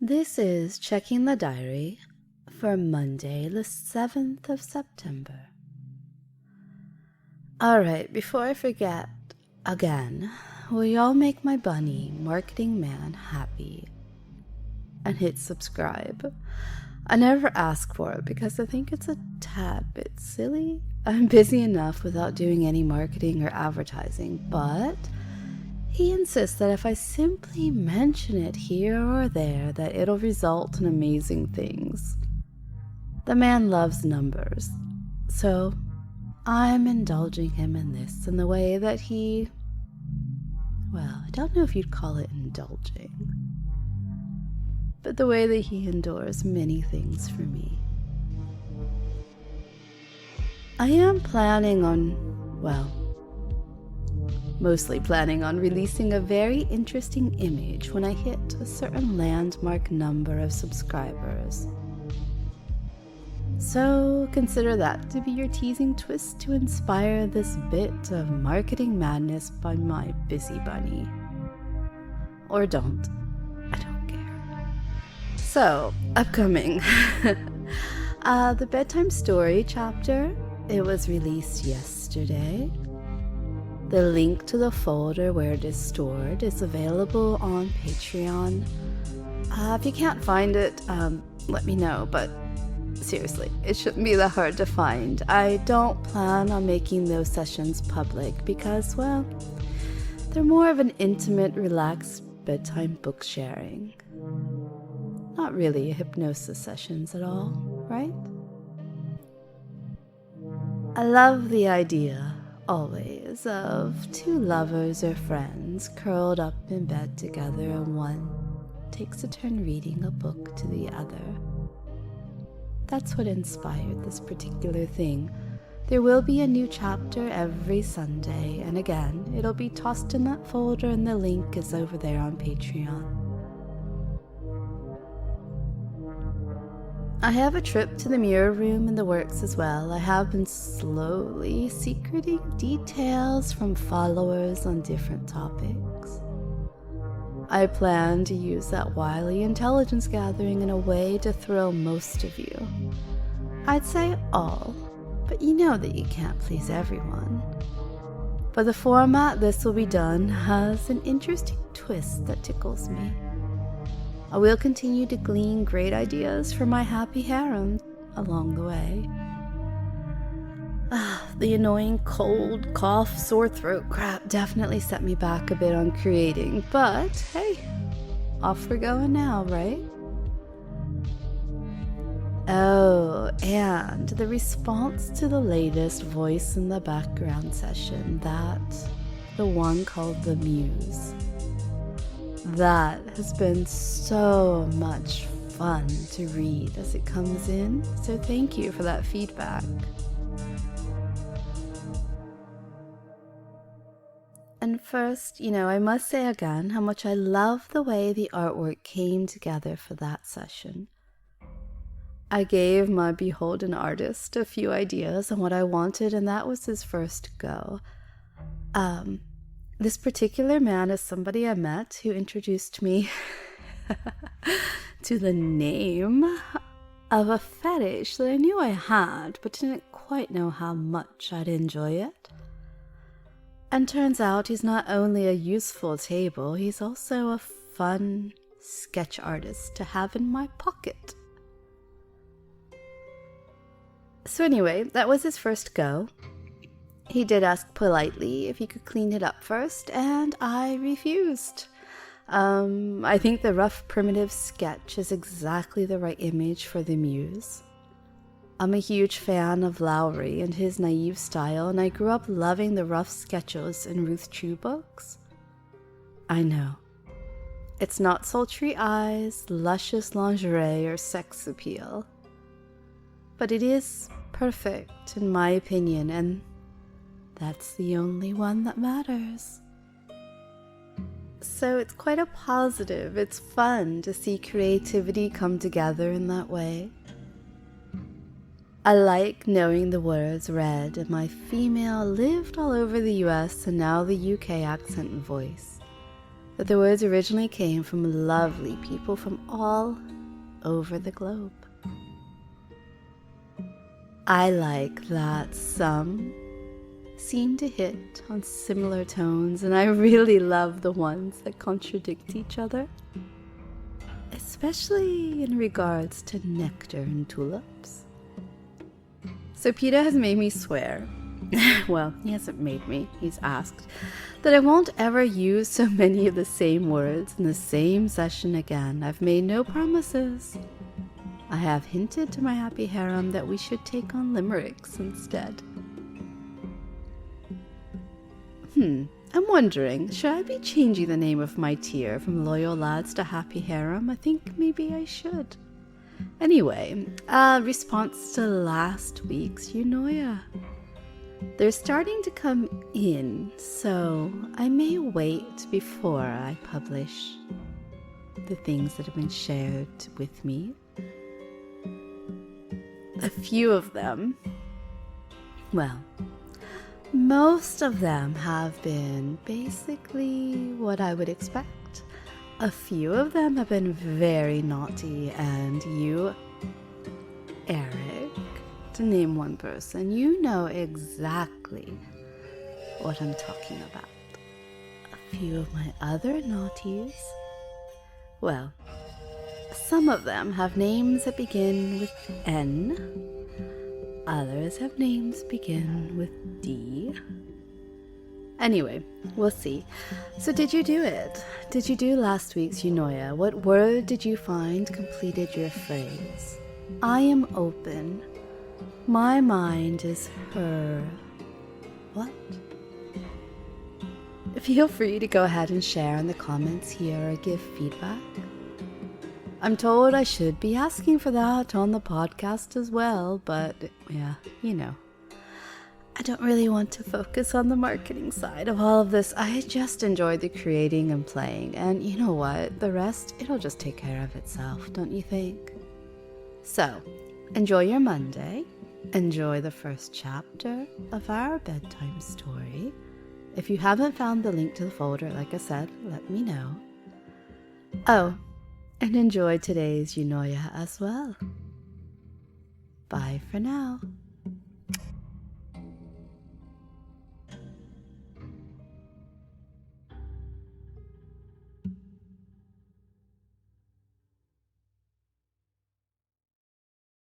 This is checking the diary for Monday, the 7th of September. Alright, before I forget, again, will y'all make my bunny, marketing man, happy? And hit subscribe. I never ask for it because I think it's a tad bit silly. I'm busy enough without doing any marketing or advertising, but he insists that if I simply mention it here or there, that it'll result in amazing things. The man loves numbers, so I'm indulging him in this in the way that he, well, I don't know if you'd call it indulging, but the way that he endures many things for me. I am planning on, well, mostly planning on releasing a very interesting image when I hit a certain landmark number of subscribers. So consider that to be your teasing twist to inspire this bit of marketing madness by my busy bunny. Or don't. I don't care. So, upcoming. The bedtime story chapter, it was released yesterday. The link to the folder where it is stored is available on Patreon. If you can't find it, let me know, but seriously, it shouldn't be that hard to find. I don't plan on making those sessions public because, well, they're more of an intimate, relaxed bedtime book sharing. Not really hypnosis sessions at all, right? I love the idea, always, of two lovers or friends curled up in bed together and one takes a turn reading a book to the other. That's what inspired this particular thing. There will be a new chapter every Sunday, and again, it'll be tossed in that folder and the link is over there on Patreon. I have a trip to the mirror room in the works as well. I have been slowly secreting details from followers on different topics. I plan to use that wily intelligence gathering in a way to thrill most of you. I'd say all, but you know that you can't please everyone. But the format this will be done has an interesting twist that tickles me. I will continue to glean great ideas for my happy harem along the way. The annoying cold, cough, sore throat crap definitely set me back a bit on creating, but hey, off we're going now, right? Oh, and the response to the latest voice in the background session, the one called the Muse. That has been so much fun to read as it comes in, so thank you for that feedback. And first, I must say again how much I love the way the artwork came together for that session. I gave my beholden artist a few ideas on what I wanted, and that was his first go. This particular man is somebody I met who introduced me to the name of a fetish that I knew I had, but didn't quite know how much I'd enjoy it. And turns out he's not only a useful table, he's also a fun sketch artist to have in my pocket. So anyway, that was his first go. He did ask politely if he could clean it up first, and I refused. I think the rough primitive sketch is exactly the right image for the Muse. I'm a huge fan of Lowry and his naive style, and I grew up loving the rough sketches in Ruth True books. I know. It's not sultry eyes, luscious lingerie, or sex appeal. But it is perfect, in my opinion, and that's the only one that matters. So it's quite a positive. It's fun to see creativity come together in that way. I like knowing the words read in my female lived all over the US and now the UK accent and voice. that the words originally came from lovely people from all over the globe. I like that some seem to hit on similar tones, and I really love the ones that contradict each other, especially in regards to nectar and tulips. So Peter has made me swear, well, he hasn't made me, he's asked, that I won't ever use so many of the same words in the same session again. I've made no promises. I have hinted to my happy harem that we should take on limericks instead. I'm wondering, should I be changing the name of my tier from Loyal Lads to Happy Harem? I think maybe I should. Anyway, response to last week's Eunoia. They're starting to come in, so I may wait before I publish the things that have been shared with me. A few of them, well, most of them have been basically what I would expect. A few of them have been very naughty, and you, Eric, to name one person, you know exactly what I'm talking about. A few of my other naughties, well, some of them have names that begin with N. Others have names begin with D. Anyway, we'll see. So did you do it? Did you do last week's Eunoia? What word did you find completed your phrase? I am open. My mind is her. What? Feel free to go ahead and share in the comments here or give feedback. I'm told I should be asking for that on the podcast as well, but yeah, you know. I don't really want to focus on the marketing side of all of this. I just enjoy the creating and playing, and you know what? The rest, it'll just take care of itself, don't you think? So, enjoy your Monday. Enjoy the first chapter of our bedtime story. If you haven't found the link to the folder, like I said, let me know. Oh, and enjoy today's Eunoia as well. Bye for now.